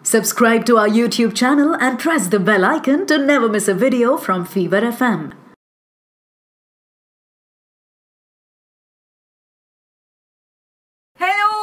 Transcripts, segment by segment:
Subscribe to our YouTube channel and press the bell icon to never miss a video from Fever FM.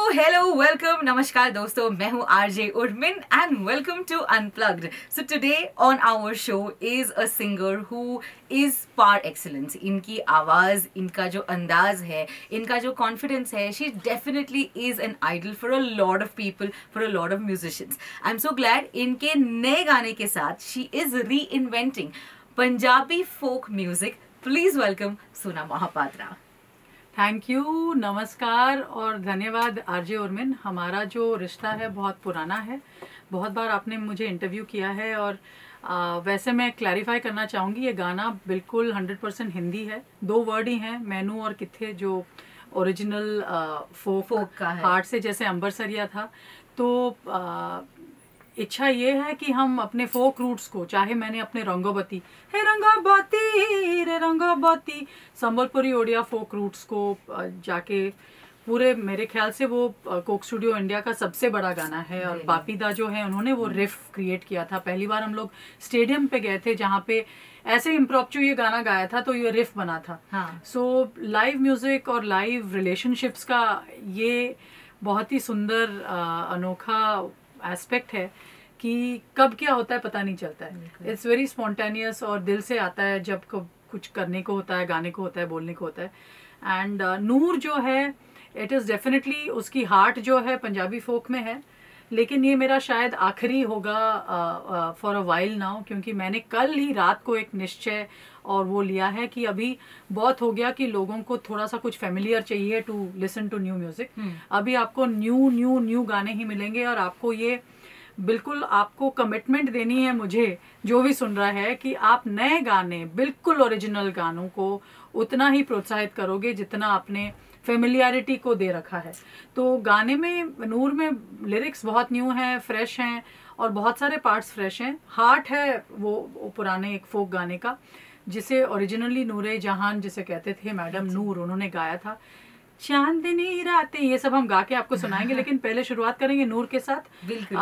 Hello, welcome, namaskar दोस्तों, मैं हूँ RJ Urmin and welcome to Unplugged. So today on our show is a singer who is par excellence. इनकी आवाज़, इनका जो अंदाज है, इनका जो confidence है, she definitely is an idol for a lot of people, for a lot of musicians. I'm so glad इनके नए गाने के साथ she is reinventing Punjabi folk music. Please welcome Sona Mahapatra. Thank you, नमस्कार और धन्यवाद RJ Urmin. हमारा जो रिश्ता है बहुत पुराना है, बहुत बार आपने मुझे इंटरव्यू किया है और वैसे मैं क्लैरिफाई करना चाहूँगी, ये गाना बिल्कुल 100% हिंदी है। 2 वर्ड ही हैं, मैनू और किथे, जो ओरिजिनल फोक का है। हार्ट से जैसे अंबर सरिया था, तो इच्छा ये है कि हम अपने फोक रूट्स को, चाहे मैंने अपने रंगोबती हे रंगोबती रे रंगोबती संबलपुरी ओडिया फोक रूट्स को जाके पूरे, मेरे ख्याल से वो कोक स्टूडियो इंडिया का सबसे बड़ा गाना है। और बापी दा जो है, उन्होंने वो रिफ क्रिएट किया था। पहली बार हम लोग स्टेडियम पे गए थे जहाँ पे ऐसे इम्प्रोम्प्चू ये गाना गाया था, तो ये रिफ बना था। सो लाइव म्यूजिक और लाइव रिलेशनशिप्स का ये बहुत ही सुंदर अनोखा एस्पेक्ट है कि कब क्या होता है पता नहीं चलता है। इट्स वेरी स्पॉन्टेनियस और दिल से आता है जब कुछ करने को होता है, गाने को होता है, बोलने को होता है। एंड नूर जो है, इट इज़ डेफिनेटली, उसकी हार्ट जो है पंजाबी फोक में है, लेकिन ये मेरा शायद आखिरी होगा फॉर अ वाइल नाउ, क्योंकि मैंने कल ही रात को एक निश्चय और वो लिया है कि अभी बहुत हो गया कि लोगों को थोड़ा सा कुछ फेमिलियर चाहिए to listen to new music. अभी आपको न्यू गाने ही मिलेंगे और आपको ये बिल्कुल, आपको कमिटमेंट देनी है मुझे, जो भी सुन रहा है, कि आप नए गाने, बिल्कुल ओरिजिनल गानों को उतना ही प्रोत्साहित करोगे जितना आपने फेमिलियरिटी को दे रखा है। तो गाने में, नूर में लिरिक्स बहुत न्यू हैं, फ्रेश हैं और बहुत सारे पार्ट्स फ्रेश हैं। हार्ट है वो पुराने एक फोक गाने का, जिसे ओरिजिनली नूरे जहान जिसे कहते थे मैडम नूर, उन्होंने गाया था। चांदनी रातें, ये सब हम गा के आपको सुनाएंगे, लेकिन पहले शुरुआत करेंगे नूर के साथ।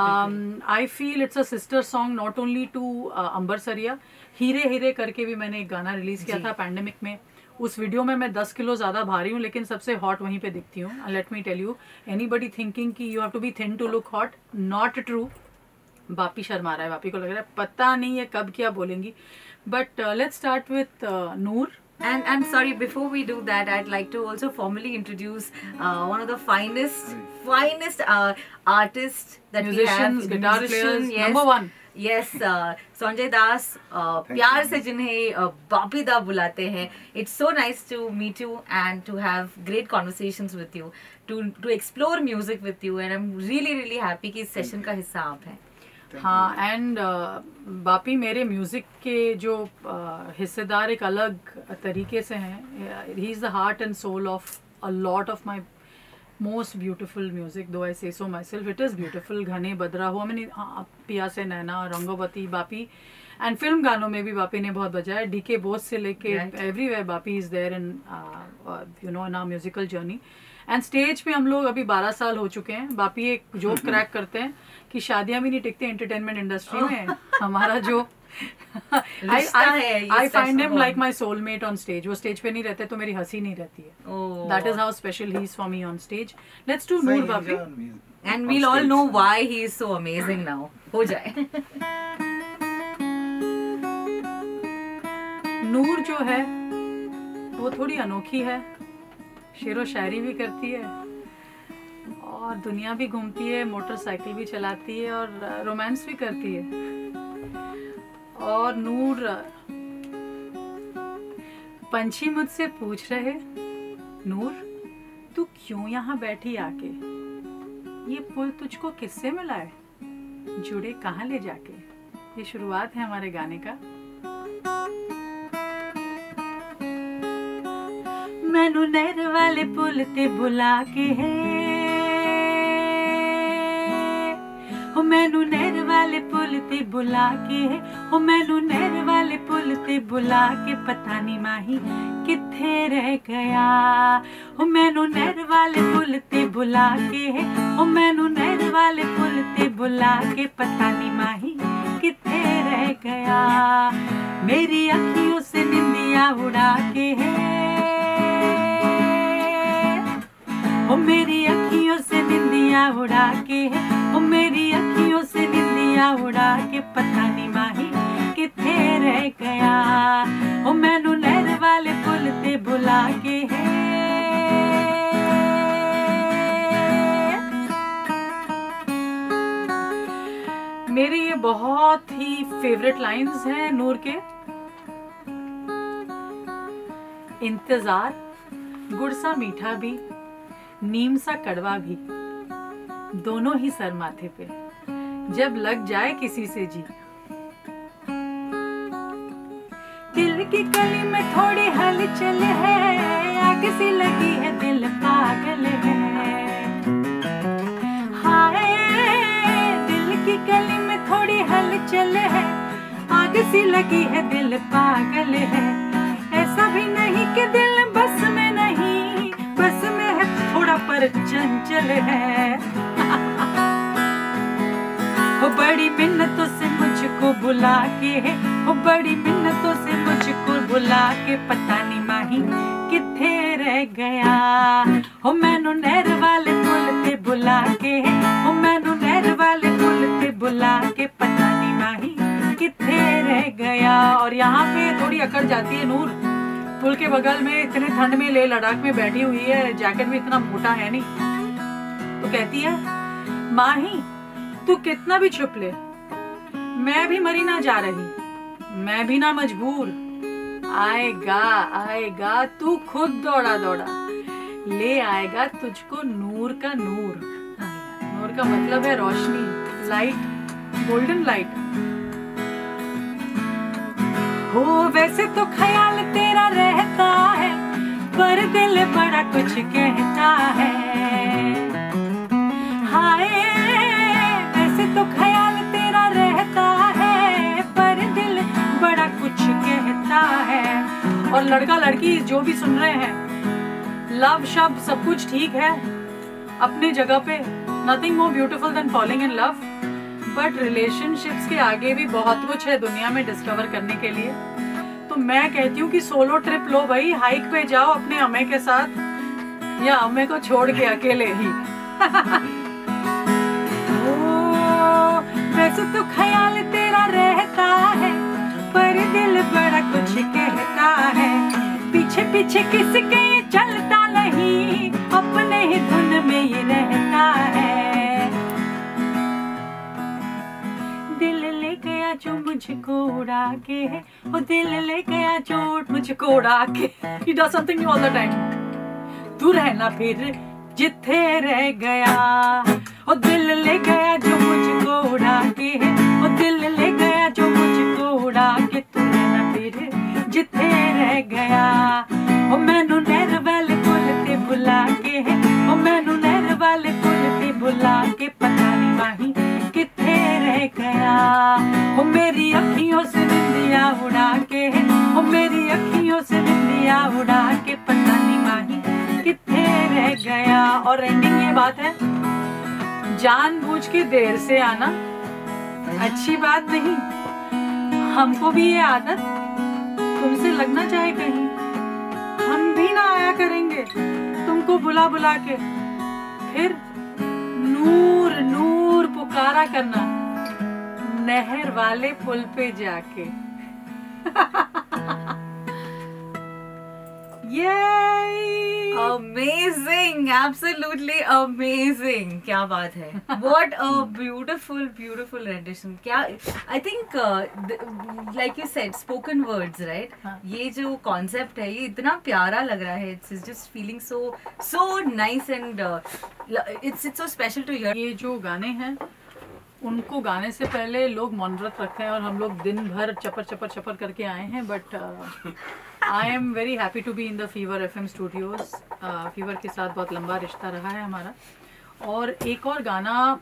I feel it's a sister song not only to Ambarsariya. हीरे हीरे करके भी मैंने एक गाना रिलीज किया था पैंडेमिक में। उस वीडियो में मैं 10 किलो ज़्यादा भारी हूँ, लेकिन सबसे हॉट वहीं पे दिखती हूँ। Let me tell you, anybody thinking कि you have to be thin to look hot, not true. Bapi शर्मा रहा है, बापी को लग रहा है पता नहीं है कब क्या बोलेंगी। But let's start with Noor. And I'm sorry, before we do that, I'd like to also formally introduce one of the finest artists that we have. Musicians, guitar players, yes, number one. Yes, Sanjay Das, प्यार से जिन्हें बापी दा बुलाते हैं. It's so nice to meet you and to have great conversations with you, to explore music with you, and I'm really happy कि इस session का हिस्सा आप हैं. हाँ, एंड बापी मेरे म्यूज़िक के जो हिस्सेदार एक अलग तरीके से हैं. He is the heart and soul of a lot of my most beautiful music, though I say so myself. It is beautiful. घने बदरा हुआ, मैंने पिया से नैना, रंगोबती, बापी, एंड फिल्म गानों में भी बापी ने बहुत बजाया. डीके बोस से लेके everywhere Bapi is there in you know in our musical journey. And stage पे हम लोग अभी 12 साल हो चुके हैं. बापी एक जोक क्रैक करते हैं कि शादियां भी नहीं टिकती एंटरटेनमेंट इंडस्ट्री में. हमारा जो I find him like my soulmate on stage. वो स्टेज पे नहीं रहते तो मेरी हंसी नहीं रहती है. That is how special he is for me on stage. Let's do Noor Bapi, and we'll all know why he is so amazing now. हो जाए. नूर जो है वो थोड़ी अनोखी है. शेरो शायरी भी करती है और दुनिया भी घूमती है, मोटरसाइकिल भी चलाती है और रोमांस भी करती है. और नूर, पंछी मुझसे पूछ रहे, नूर तू क्यों यहाँ बैठी आके, ये पुल तुझको किससे मिला है, जुड़े कहाँ ले जाके. ये शुरुआत है हमारे गाने का. मैनू नहर वाले पुल ते बुला के है, हो मैनू नहर वाले पुल ते बुला के, हो मैनू नहर वाले पुल ते बुला के, पता नहीं माही किथे रह गया। हो मैनू नहर वाले पुल ते बुला के, हो मैनू नहर वाले पुल ते बुला के, पता नहीं माही किथे रह गया। मेरी अखियों से निंदिया उड़ा के है, ओ मेरी अखियों से निंदिया उड़ा के है, ओ मेरी अखियों से निंदिया उड़ा के, पता नहीं माही किथे रह गया। ओ मैनू नहर वाले पुल ते बुला के है। मेरे ये बहुत ही फेवरेट लाइंस हैं नूर के। इंतजार गुड़ सा मीठा भी, नीम सा कड़वा भी, दोनों ही सर माथे पे, जब लग जाए किसी से जी। दिल की गली में थोड़ी हलचल है, आग सी लगी है दिल पागल है। हाय दिल की गली में थोड़ी हलचल है, आग सी लगी है दिल पागल है। ऐसा भी नहीं कि दिल बस में नहीं, बस में है थोड़ा पर चंचल है। हो बड़ी मिन्नतों से मुझको बुला के है, हो बड़ी मिन्नतों से मुझको बुला के, पता नहीं माही किथे रह गया। हो मैनू नहर वाले पुल ते बुला के है, हो मैनू नहर वाले पुल ते बुला के, पता नहीं माही किथे रह गया। और यहाँ पे थोड़ी अकड़ जाती है नूर, पुल के बगल में इतने ठंड में ले लद्दाख में बैठी हुई है, जैकेट भी इतना मोटा है नहीं, तो कहती है माही तू कितना भी छुप ले, मैं भी मरी ना जा रही, मैं भी ना मजबूर, आएगा आएगा तू खुद दौड़ा दौड़ा, ले आएगा तुझको नूर का नूर। नूर का मतलब है रोशनी, लाइट, गोल्डन लाइट। हो वैसे तो ख्याल तेरा रहता है, पर दिल बड़ा कुछ कहता है। हाय वैसे तो ख्याल तेरा रहता है, पर दिल बड़ा कुछ कहता है। और लड़का लड़की जो भी सुन रहे हैं, लव शब्द सब कुछ ठीक है अपनी जगह पे, nothing more beautiful then falling in love, but relationships के आगे भी बहुत कुछ है दुनिया में डिस्कवर करने के लिए। तो मैं कहती हूँ कि सोलो ट्रिप लो भाई, हाइक पे जाओ अपने अम्मे के साथ, या अम्मे को छोड़ के अकेले ही। ओ, वैसे तो ख्याल तेरा रहता है, पर दिल बड़ा कुछ कहता है। पीछे पीछे किसके ये चलता नहीं, अपने ही धुन में ये रहता है। दिल ले गया जो मुझको उड़ा के है, वो दिल ले गया जो मुझको उड़ा के। He does something new all the time. तू रहना फिर जिथे रह गया, वो दिल ले गया जो मुझको उड़ा के है, वो दिल ले गया जो मुझको उड़ा के, तू रहना फिर जिथे रह गया। वो मैनू नहर वाले पुल ते बुला के है, वो मैनू नहर वाले पुल ते बुला के, पता नहीं माही किथे रह गया। वो मेरी अखियों से निंदिया उड़ा के है, वो मेरी अखियों से निंदिया उड़ा के, पता नहीं माही किथे रह गया। और एंडिंग ये बात है, जानबूझ के देर से आना अच्छी बात नहीं, हमको भी ये आदत तुमसे लगना चाहे कहीं, हम भी ना आया करेंगे तुमको बुला बुला के, फिर नूर नूर पुकारा करना नहर वाले पुल पे जाके। Yay! Amazing, absolutely amazing. क्या बात है, what a beautiful rendition. क्या I think like you said, spoken words, right? ये जो concept है ये इतना प्यारा लग रहा है, it's just feeling so nice and it's so special to hear. ये जो गाने हैं उनको गाने से पहले लोग मौन व्रत रखते हैं और हम लोग दिन भर चपर करके आए हैं, but I am very happy to be in the fever FM studios. Fever के साथ बहुत लंबा रिश्ता रहा है हमारा। और एक और गाना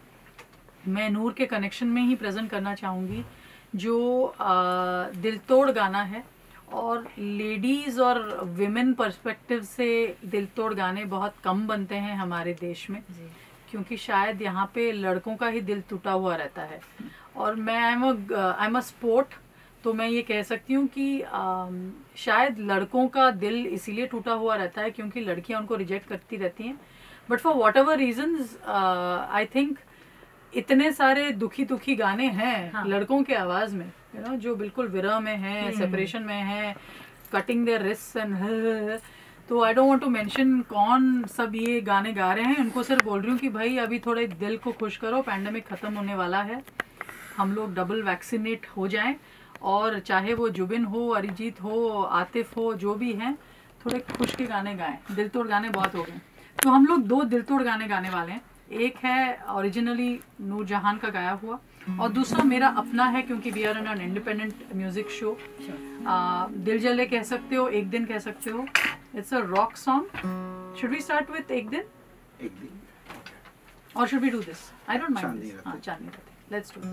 मैं नूर के कनेक्शन में ही प्रेजेंट करना चाहूँगी, जो दिल तोड़ गाना है। और लेडीज़ और विमेन पर्सपेक्टिव से दिल तोड़ गाने बहुत कम बनते हैं हमारे देश में, क्योंकि शायद यहाँ पे लड़कों का ही दिल टूटा हुआ रहता है। और मैं आई एम अ स्पोर्ट, तो मैं ये कह सकती हूँ कि शायद लड़कों का दिल इसीलिए टूटा हुआ रहता है क्योंकि लड़कियाँ उनको रिजेक्ट करती रहती हैं। But for what ever reasons I think इतने सारे दुखी दुखी गाने हैं लड़कों के आवाज़ में, जो बिल्कुल विरह में है, सेपरेशन में है, कटिंग देयर रिस्ट्स एंड। तो I don't want to mention कौन सब ये गाने गा रहे हैं, उनको सिर्फ बोल रही हूँ कि भाई अभी थोड़े दिल को खुश करो, पैंडेमिक ख़त्म होने वाला है, हम लोग डबल वैक्सीनेट हो जाएं, और चाहे वो जुबिन हो, अरिजीत हो, आतिफ हो, जो भी हैं, थोड़े खुश के गाने गाएं। दिल तोड़ गाने बहुत हो गए। तो हम लोग 2 दिल तोड़ गाने गाने वाले हैं। एक है ओरिजिनली नूरजहान का गाया हुआ, और दूसरा मेरा अपना है, क्योंकि we are an independent music show. दिल जले कह सकते हो, एक दिन कह सकते हो। It's a rock song. Should we start with एक दिन और should we do this? I don't mind. हाँ, चांदनी रातें, लेट्स डू दिस।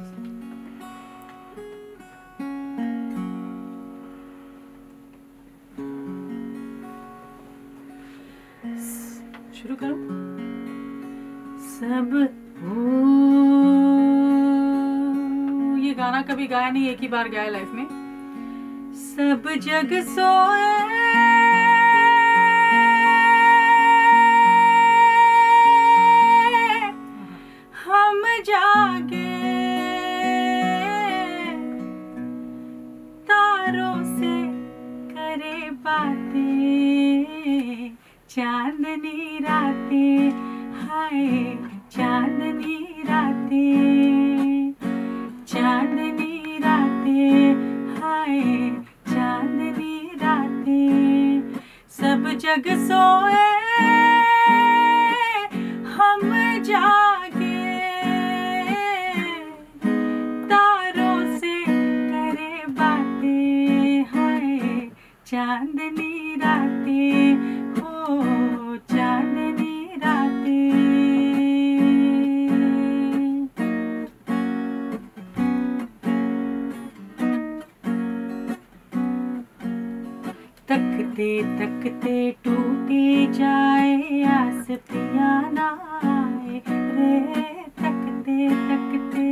शुरू करो। सब ये गाना कभी गाया नहीं, एक ही बार गाया लाइफ में। सब जग सोए हम जागे, तारों से करे बातें, चांदनी रातें, हाय चांदनी रातें, चांदनी रातें, हाय चांदनी रातें। सब जग सोए हम जागे, तारों से करे बातें, हाय चांदनी रातें, हो चांदनी रातें। तकते तकते टूटे जाए आस, पिया ना आए रे। तकते तकते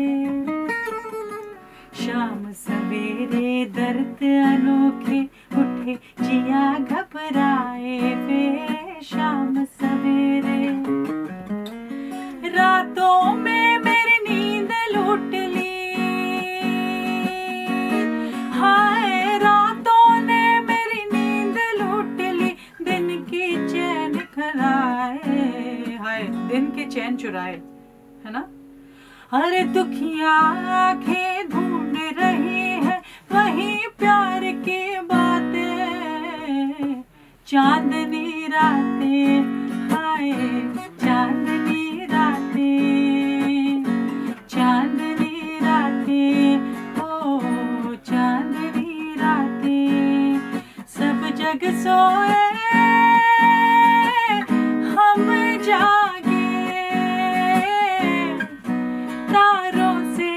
शाम सवेरे दर्द अनोखे उठे, जिया घबराए वे। शाम सवेरे रातों में मेरी नींद लूट ली, हाय रातों ने मेरी नींद लूट ली। दिन की चैन खराए, हाय दिन के चैन चुराए, है ना। अरे दुखिया आंखें ढूंढ रही है वही प्यार की बातें, चांदनी रातें, हाय चांदनी रातें, चांदनी रातें, ओ चांदनी रातें। सब जग सोए हम जागे, तारों से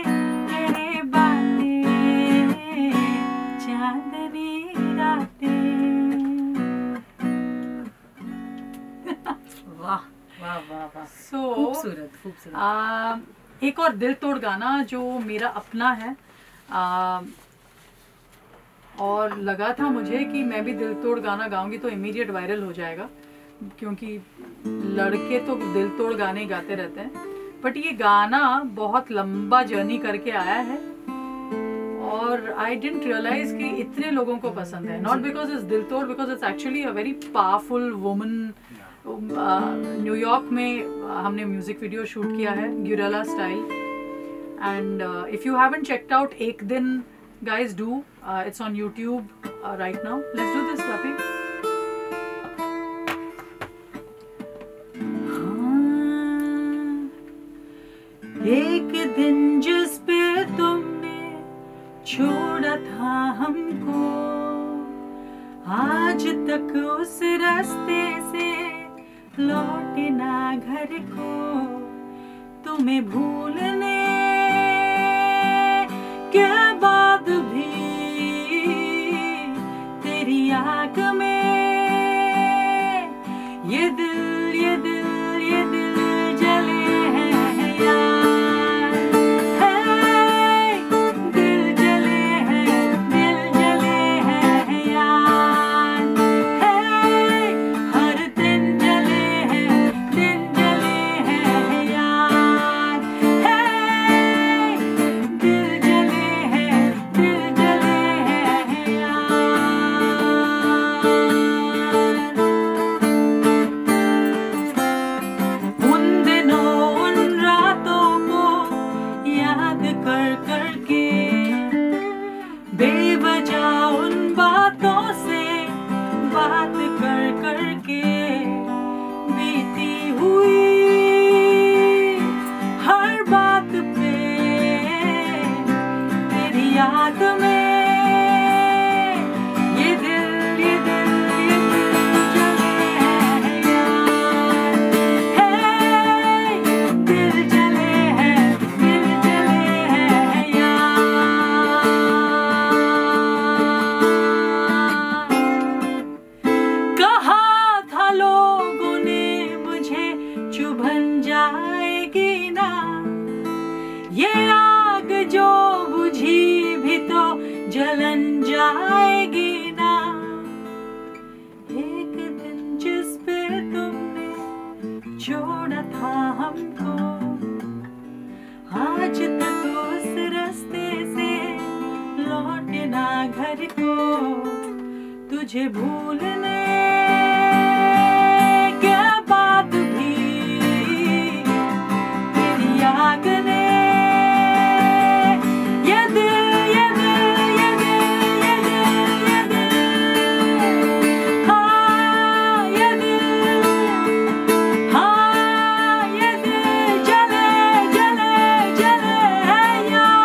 करे बातें, चांदनी रातें। वाह वाह वाह वाह, खूबसूरत खूबसूरत। एक और दिल तोड़ गाना जो मेरा अपना है, और लगा था मुझे कि मैं भी दिल तोड़ गाना गाऊंगी तो इमीडिएट वायरल हो जाएगा, क्योंकि लड़के तो दिल तोड़ गाने गाते रहते हैं। बट ये गाना बहुत लंबा जर्नी करके आया है, और आई डिडंट रियलाइज कि इतने लोगों को पसंद है। नॉट बिकॉज इट्स दिल तोड़, because it's actually a very powerful woman. New York में हमने म्यूजिक वीडियो शूट किया है, guerrilla style. And if you haven't checked out एक दिन, guys do, it's on YouTube right now. Let's do this, Vapi. एक दिन जिस पे तुमने छोड़ा था हमको, आज तक उस रास्ते से लौटे ना घर को। तुम्हें भूलने कर कर के, बेवजह उन बातों से बात कर कर के, बीती हुई हर बात पे तेरी याद में ये दिल ये दिल ये दिल जले है यार, है दिल जले है यार। कहा था लोगों ने मुझे चुभन जाएगी ना, ये आग जो बुझी भी तो जलन जाएगी ना। एक दिन जिस पे तुमने छोड़ा था हमको, आज तक उस रास्ते से लौटे ना घर को। तुझे भूलने के बाद भी तेरी आग ने ये दिल ये दिल ये दिल ये दिल ये दिल, हाँ ये दिल, हाँ ये दिल जले जले जले है यार।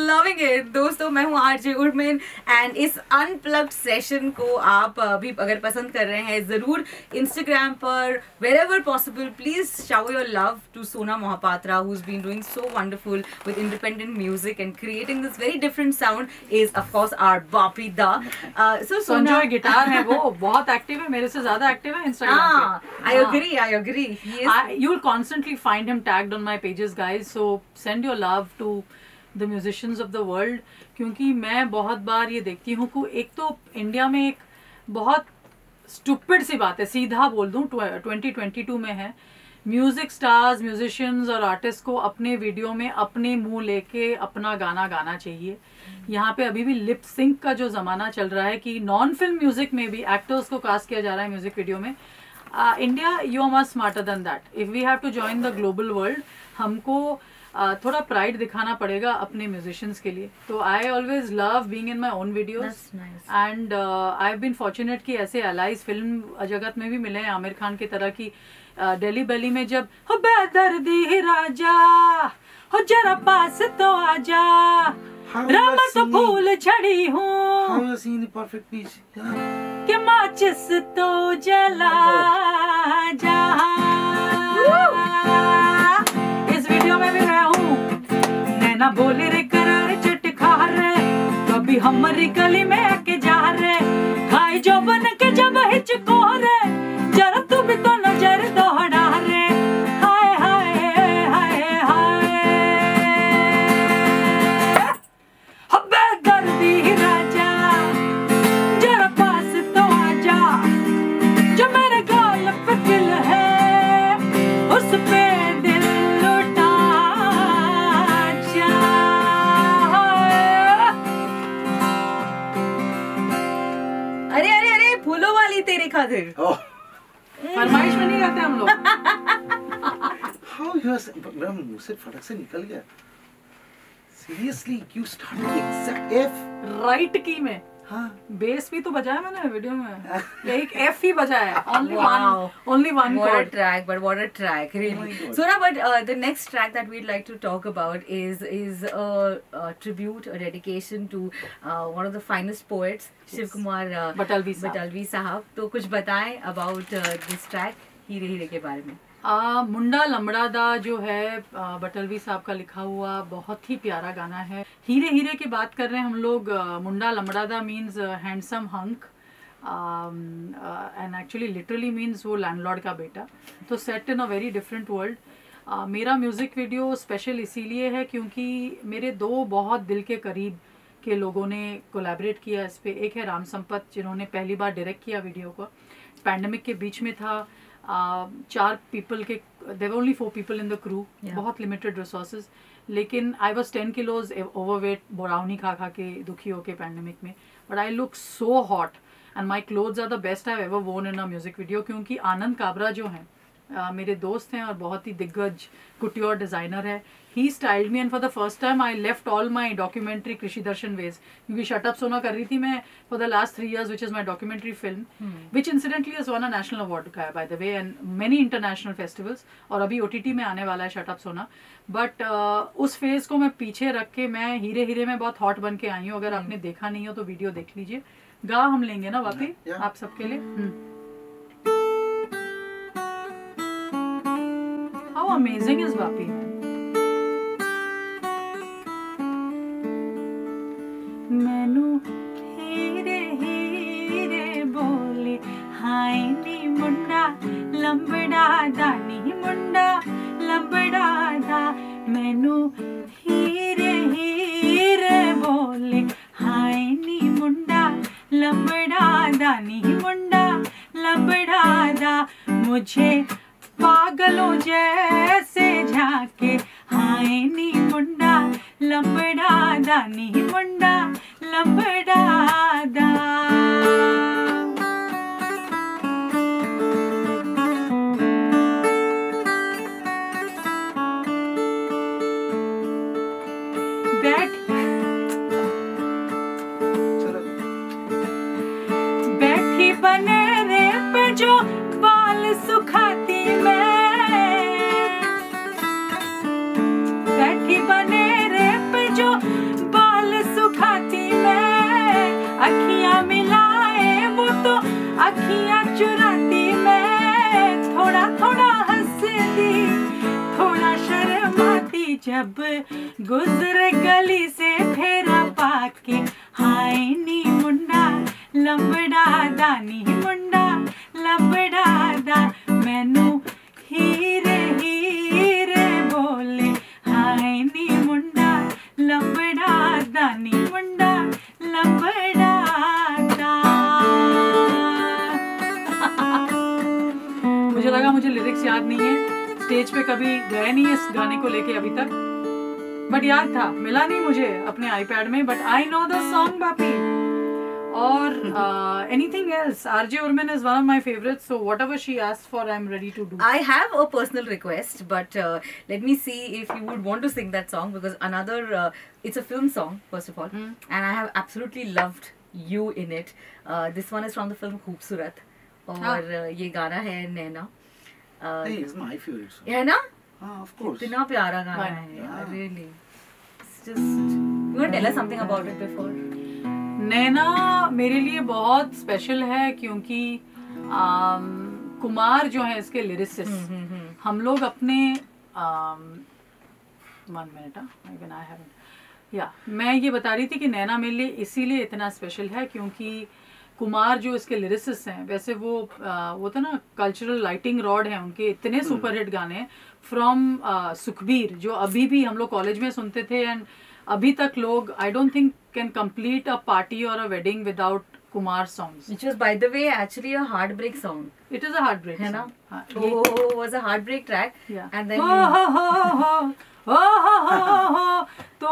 लविंग इट दोस्तों, मैं हूँ आरजे उर्मिन एंड इस अनप्लग्ड सेशन को आप भी अगर पसंद कर रहे हैं जरूर इंस्टाग्राम पर wherever possible please shower your love to Sona Mohapatra, who's been doing so wonderful with independent music and creating this very different sound, is of course our Bapi Da. So Sona Sanjay guitar है, वो बहुत active है, मेरे से ज्यादा active है Instagram पे। I agree he is You will constantly find him tagged on my pages guys, so send your love to the musicians of the world, क्योंकि मैं बहुत बार ये देखती हूँ कि एक तो इंडिया में एक बहुत स्टूपिड सी बात है, सीधा बोल दूँ 2022 में है, म्यूजिक स्टार्स म्यूजिशियंस और आर्टिस्ट को अपने वीडियो में अपने मुंह लेके अपना गाना गाना चाहिए। यहाँ पे अभी भी लिप सिंक का जो जमाना चल रहा है कि नॉन फिल्म म्यूजिक में भी एक्टर्स को कास्ट किया जा रहा है म्यूजिक वीडियो में। India you are much smarter than that. If we have to join the global world, हमको थोड़ा प्राइड दिखाना पड़ेगा अपने म्यूजिशियंस के लिए। तो I always love being in my own videos and I have been fortunate कि ऐसे एलाइज फिल्म जगत में भी मिले हैं आमिर खान की तरह की। दिल्ली बैली में जब हो बेदर्दी राजा हो जरा पास तो आजा, रामा तो फूल छड़ी हूँ कि माचिस तो जला जा। इस वीडियो में भी मैं हूँ, नैना बोले रे करार चटखा रे, कभी हमारी गली में आके जा रे, खाई जो बन के जब हिचको रे, जरा तू भी तो नजर दौड़ा रे। हाय हाय हाय हाय हब्बे दर्दी राजा जरा पास तो आजा, जो मेरे गाल पे दिल है उस पे दिल लुटा जा। अरे अरे अरे फूलों वाली तेरे खातिर फरमाइश में नहीं रहते हम लोग। How you are मुंह से फटक से निकल गया। Seriously, you started the exact F. Right की में हाँ। बेस भी तो बजाया मैंने वीडियो में, एक एफ ही बजाया। only Wow. one What a chord. track, but what a track, really. my God. Sona, but the next track that we'd like to talk about is a tribute, a dedication to one of the finest poets, Shiv Kumar Batalvi Sahab. तो कुछ बताएं about this track, हीरे हीरे के बारे में। मुंडा लमड़ा दा जो है बटलवी साहब का लिखा हुआ बहुत ही प्यारा गाना है। हीरे हीरे की बात कर रहे हैं हम लोग। मुंडा लमड़ा दा means handsome hunk and actually literally means वो लैंडलॉर्ड का बेटा। तो set in a very different world. मेरा म्यूज़िक वीडियो स्पेशल इसीलिए है क्योंकि मेरे दो बहुत दिल के करीब के लोगों ने कोलैबोरेट किया इस पे। एक है राम संपत जिन्होंने पहली बार डायरेक्ट किया वीडियो को, पैंडमिक के बीच में था। 4 पीपल के, there were only 4 people in the crew, बहुत लिमिटेड रिसोर्सेज, लेकिन I was 10 kilos overweight, brownie खा खा के दुखी होके पैंडमिक में, but I look so hot. And my clothes are the best I ever worn in a music video, क्योंकि आनंद काबरा जो हैं मेरे दोस्त हैं और बहुत ही दिग्गज कुटियोर डिज़ाइनर है. He styled me and for the first time I left all my documentary कृषि दर्शन वेज, क्योंकि शट अप सोना कर रही थी मैं for the last 3 years, which is my documentary film which incidentally is won a national award का है by the way and many international festivals, और अभी OTT में आने वाला है शट अप सोना. बट उस फेज को मैं पीछे रख के मैं हीरे हीरे में बहुत हॉट बन के आई हूँ. अगर आपने देखा नहीं हो तो वीडियो देख लीजिए. गा हम लेंगे ना वापी आप सबके लिए. How amazing is Vapi. मैनू हीरे हीरे बोले हाय नी मुंडा लंबड़ा दा नी मुंडा लंबड़ा दा. मैनू हीरे हीरे बोले हाय नी मुंडा लंबड़ा दा नी मुंडा लंबड़ा दा. मुझे पागलों जैसे झाके हाय नी मुंडा लंबड़ा दा नी मुंडा लंबड़ा दा. बैठी बने रे पे जो बाल सुखाती अखियां मिलाए वो तो अखियां चुराती मैं. थोड़ा थोड़ा हंसती थोड़ा शर्माती जब गुजरे गली से फेरा पाके हाय नी मुंडा लंबड़ा दा नी मुंडा लंबड़ा दा. मैनू हीरे हीरे बोले हाय नी मुंडा लंबड़ा दा नी मुंडा लंबड़ा दा. मुझे लगा मुझे लिरिक्स याद नहीं है, स्टेज पे कभी गए नहीं इस गाने को लेके अभी तक, बट याद था, मिला नहीं मुझे अपने iPad में, but I know the song Bapi. और anything else? RJ Urmin is one of my favorites, so whatever she asks for, I'm ready to do. I have a personal request, but let me see if you would want to sing that song, because it's a film song first of all, and I have absolutely loved you in it. This one is from the film Khoobsurat, और ये गाना है नैना. Hey, it's my favorite song. है ना? Of course. इतना प्यारा गाना है यार, really. It's just, you want to tell us something about it before? नैना मेरे लिए बहुत स्पेशल है क्योंकि कुमार जो है इसके लिरिसिस्ट, हम लोग अपने 1 minute मैं ये बता रही थी कि नैना मेरे लिए इसीलिए इतना स्पेशल है क्योंकि कुमार जो इसके लिरिसिस्ट हैं, वैसे वो था ना कल्चरल लाइटिंग रॉड है उनके, इतने सुपरहिट गाने फ्रॉम सुखबीर जो अभी भी हम लोग कॉलेज में सुनते थे, एंड अभी तक लोग I don't think can complete a party और a wedding without Kumar songs, which was by the way actually a heartbreak song. It is a heartbreak है ना? song. Oh was a heartbreak track. Yeah. And then तो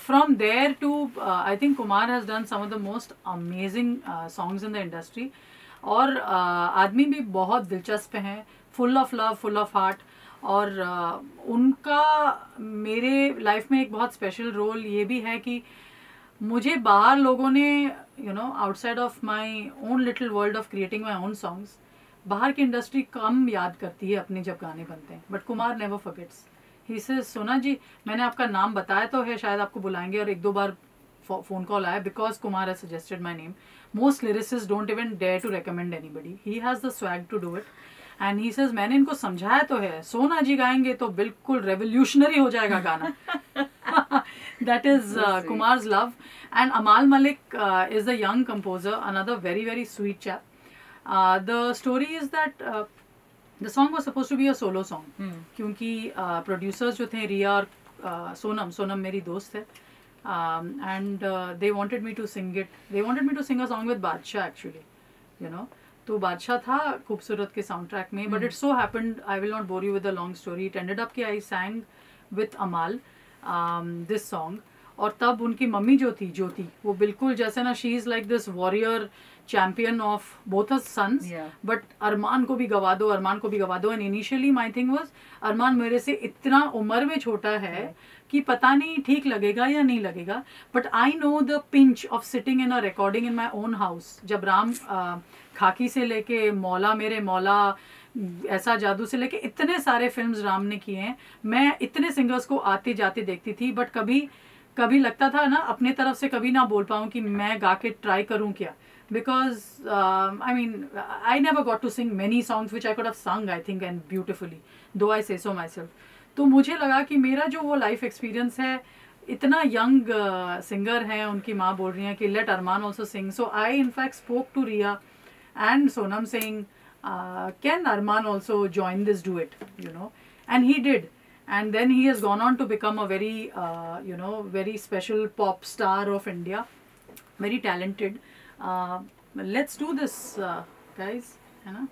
from there to I think Kumar has done some of the most amazing songs in the industry, और आदमी भी बहुत दिलचस्प हैं, full of love, full of heart, और उनका मेरे लाइफ में एक बहुत स्पेशल रोल ये भी है कि मुझे बाहर लोगों ने outside of my own little world of creating my own songs, बाहर की इंडस्ट्री कम याद करती है अपने जब गाने बनते हैं, बट कुमार नेवर फॉरगेट्स. ही से सोना जी मैंने आपका नाम बताया तो है, शायद आपको बुलाएंगे, और 1-2 बार फोन कॉल आया because Kumar has suggested my name. Most lyricist don't even dare to recommend anybody, he has the swag to do it. And he says मैंने इनको समझाया तो है, सोना जी गाएंगे तो बिल्कुल रेवोल्यूशनरी हो जाएगा गाना. That is Kumar's love. And Amal Malik is a young composer, another very very sweet chap. The story is that the song was supposed to be a solo song, क्योंकि producers जो थे रिया और सोनम मेरी दोस्त है, and they wanted me to sing it. They wanted me to sing a song with बादशाह actually, तो बादशाह था खूबसूरत के साउंड ट्रैक में, but it so happened, I will not bore you with the long story, it ended up कि आई सैंग with अमाल this song, और तब उनकी मम्मी जो थी ज्योति, वो बिल्कुल जैसे ना, she is like this warrior champion of both her sons, but Armaan को भी गवा दो, अरमान को भी गवा दो। And initially my thing was, Armaan मेरे से इतना उम्र में छोटा है कि पता नहीं ठीक लगेगा या नहीं लगेगा, but I know the pinch of sitting in a recording in my own house. जब राम खाकी से लेके मौला मेरे मौला, ऐसा जादू से लेके इतने सारे फिल्म्स राम ने किए हैं, मैं इतने सिंगर्स को आते जाते देखती थी, बट कभी लगता था ना अपने तरफ से कभी ना बोल पाऊँ कि मैं गा के ट्राई करूँ क्या, because I mean I never got to sing many songs which I could have sung, I think, and beautifully, though I say so myself. तो मुझे लगा कि मेरा जो वो लाइफ एक्सपीरियंस है, इतना यंग सिंगर है, उनकी माँ बोल रही हैं कि let Armaan also sing, so I in fact spoke to Riya and Sonam Singh, can Armaan also join this duet, you know, and he did. And then he has gone on to become a very very special pop star of India, very talented. Let's do this, guys, है ना?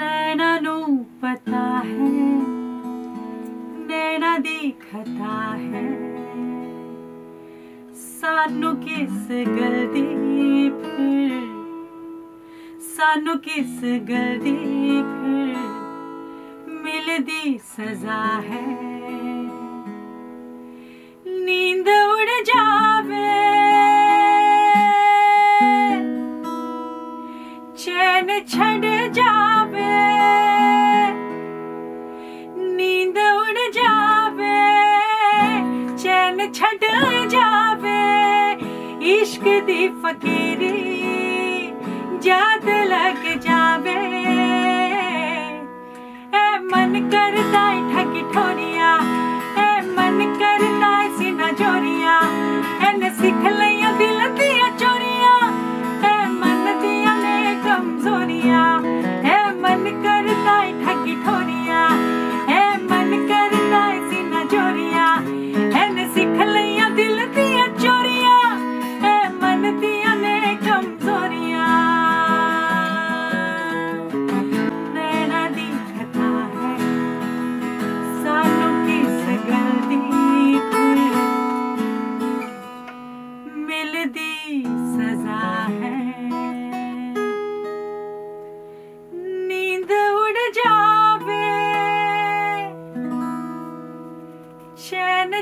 नैना नु पता है, नैना दिखता है, सानू किस गलती फिर, सानू किस गलती फिर मिलदी सजा है। नींद उड़ जावे, चैन छड़ जावे, नींद उड़ जावे, चैन छड़ जावे, इश्क दी फकीरी याद लग जावे। ए मन करता है ठगी ठोरिया, ए मन करता है सीना जोरिया, एने सीख लिया दिल दिया चोरिया, ए मन दिया ने कमजोरिया, ए मन करता है ठगी ठोरिया, ए मन करता है सीना जोरिया, एने सीख लिया दिल दिया चोरिया, ए मन दिया ने कमजोरिया।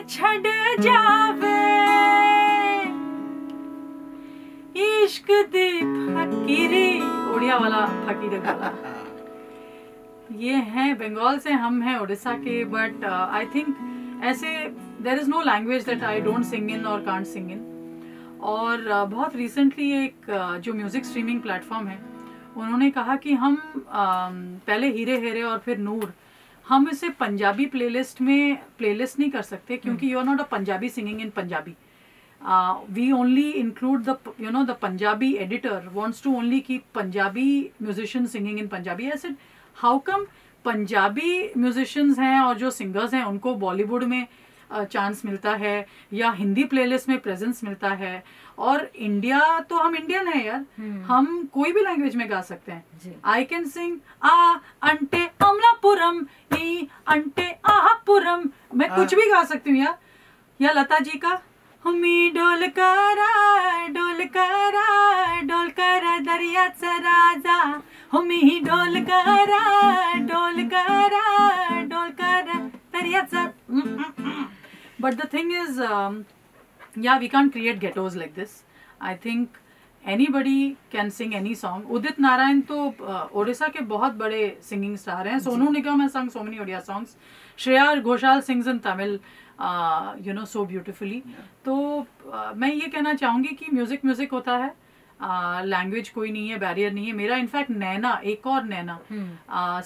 छड़ जावे, इश्क दी फकीरी, उड़िया वाला फकीर वाला। ये हैं बंगाल से, हम हैं उड़ीसा के, बट आई थिंक ऐसे there is no language that I don't sing in और कांट सिंग इन। और बहुत रिसेंटली एक जो म्यूजिक स्ट्रीमिंग प्लेटफॉर्म है, उन्होंने कहा कि हम पहले हीरे हेरे और फिर नूर, हम इसे पंजाबी प्लेलिस्ट में प्लेलिस्ट नहीं कर सकते, क्योंकि you are not a Punjabi singing in Punjabi. We only include the the Punjabi editor wants to only keep Punjabi musician singing in Punjabi. I said how come Punjabi musicians हैं और जो सिंगर्स हैं उनको बॉलीवुड में चांस मिलता है या हिंदी प्लेलिस्ट में प्रेजेंस मिलता है, और इंडिया तो हम इंडियन है यार, हम कोई भी लैंग्वेज में गा सकते हैं। आई कैन सिंग आ अंटे अमलापुरम ई अंटे आहापुरम, मैं कुछ भी गा सकती हूँ यार। या लता जी का हमी डोल करा दरियाचा राजा, हमी डोल करा दरियाचा। But the thing is, yeah, we can't create ghettos like this. I think anybody can sing any song. Udit Narayan तो ओडिशा के बहुत बड़े सिंगिंग स्टार हैं। Sonu Nigam has sung so many Odia songs. Shreya Ghoshal sings in Tamil, you know, so beautifully. तो मैं ये कहना चाहूँगी कि म्यूजिक होता है, लैंग्वेज कोई नहीं है, बैरियर नहीं है। मेरा इनफैक्ट नैना, एक और Naina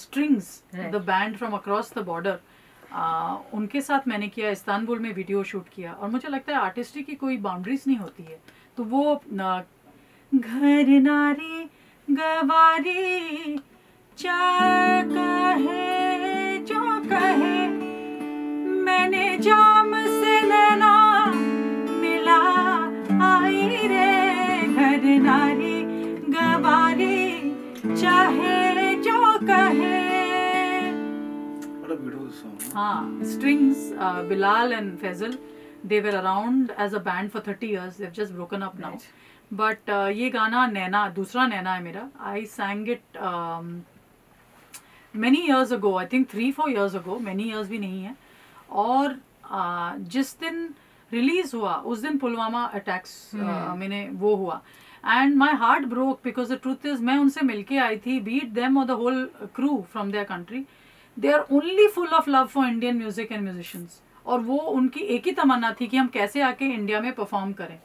Strings, the band from across the border, उनके साथ मैंने किया, इस्तांबुल में वीडियो शूट किया। और मुझे लगता है आर्टिस्ट्री की कोई बाउंड्रीज नहीं होती है। तो वो घर नारी गवारी चा कहे जो कहे, मैंने जाम से नैना मिला आई रे, song. हाँ, Strings, Bilal and Faisal, they were around as a band for 30 years. They've just broken up now. Right. But ये गाना नैना, दूसरा नैना है मेरा. I sang it many years ago. I think 3-4 years ago. Many years भी नहीं है. और जिस दिन रिलीज हुआ उस दिन पुलवामा अटैक्स मैंने वो हुआ. And my heart broke because the truth is मैं उनसे मिलके आई थी, be it them or the whole crew from their country, they are only full of love for Indian music and musicians. और वो उनकी एक ही तमन्ना थी कि हम कैसे आके इंडिया में परफॉर्म करें.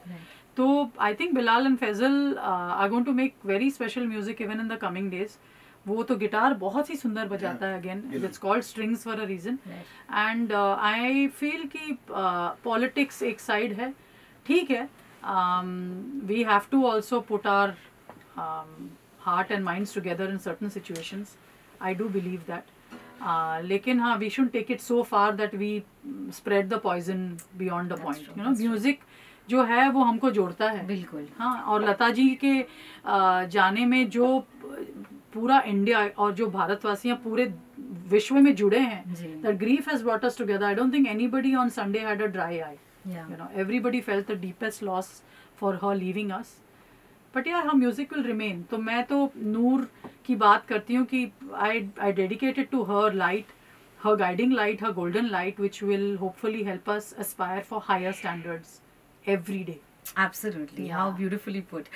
तो I think Bilal and Faisal are going to make very special music even in the coming days. वो तो गिटार बहुत ही सुंदर बजाता है. Again, it's called Strings for a reason. And I feel कि politics एक side है, ठीक है. We have to also put our heart and minds together in certain situations. I do believe that. लेकिन हाँ, we shouldn't take it so far that we spread the poison beyond the point. You know, music जो है वो हमको जोड़ता है. बिल्कुल. हाँ, और लता जी के जाने में जो पूरा इंडिया और जो भारतवासियाँ पूरे विश्व में जुड़े हैं, that grief has brought us together. I don't think anybody on Sunday had a dry eye. Yeah. You know, everybody felt the deepest loss for her leaving us. But yeah, her music will remain. तो मैं तो नूर की बात करती हूँ कि I dedicated to her light, her guiding light, her golden light, which will hopefully help us aspire for higher standards every day. Absolutely. Yeah. How beautifully put.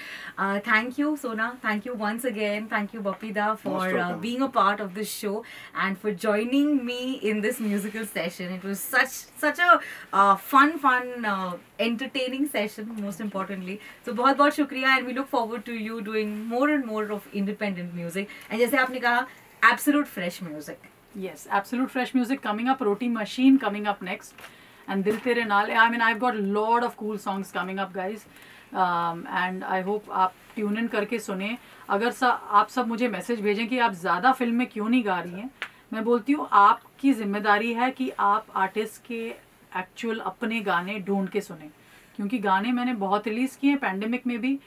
Thank you, Sona. Thank you once again. Thank you, Bapida, for Most welcome. being a part of this show and for joining me in this musical session. It was such a fun, entertaining session, most importantly. So, बहुत शुक्रिया, and we look forward to you doing more and more of independent music. And जैसे आपने कहा, absolute fresh music. Yes, absolute fresh music coming up. Roti Machine coming up next. And Dil Tere Naal. I mean, I've got a lot of cool songs coming up, guys. And I hope आप tune in करके सुने. अगर आप सब मुझे message भेजें कि आप ज़्यादा फिल्म में क्यों नहीं गा रही हैं, मैं बोलती हूँ आपकी जिम्मेदारी है कि आप आर्टिस्ट के एक्चुअल अपने गाने ढूंढ के सुने. क्योंकि गाने मैंने बहुत रिलीज़ किए हैं पैंडेमिक में भी.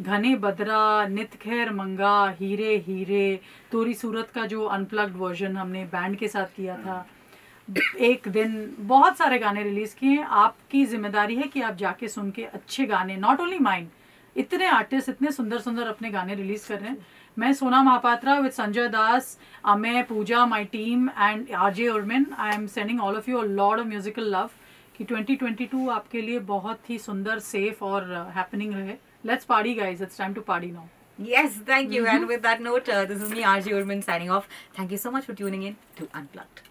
घने बदरा, नित खैर मंगा, हीरे हीरे, तोरी सूरत का जो अनप्लग्ड वर्जन हमने बैंड के साथ किया था, एक दिन, बहुत सारे गाने रिलीज किए. आपकी जिम्मेदारी है कि आप जाके सुन के अच्छे गाने, नॉट ओनली माइंड, इतने आर्टिस्ट इतने सुंदर सुंदर अपने गाने रिलीज कर रहे हैं. मैं Sona Mohapatra with Sanjay Das, Amay, Pooja, my team and RJ Urmin, I am sending all of you a lot of musical love कि 2022 आपके लिए बहुत ही सुंदर, सेफ और हैपनिंग रहे. Let's party guys, it's time to party now. Yes, thank you. And with that note, this is me, RJ Urban, signing off. Thank you so much for tuning in to Unplugged.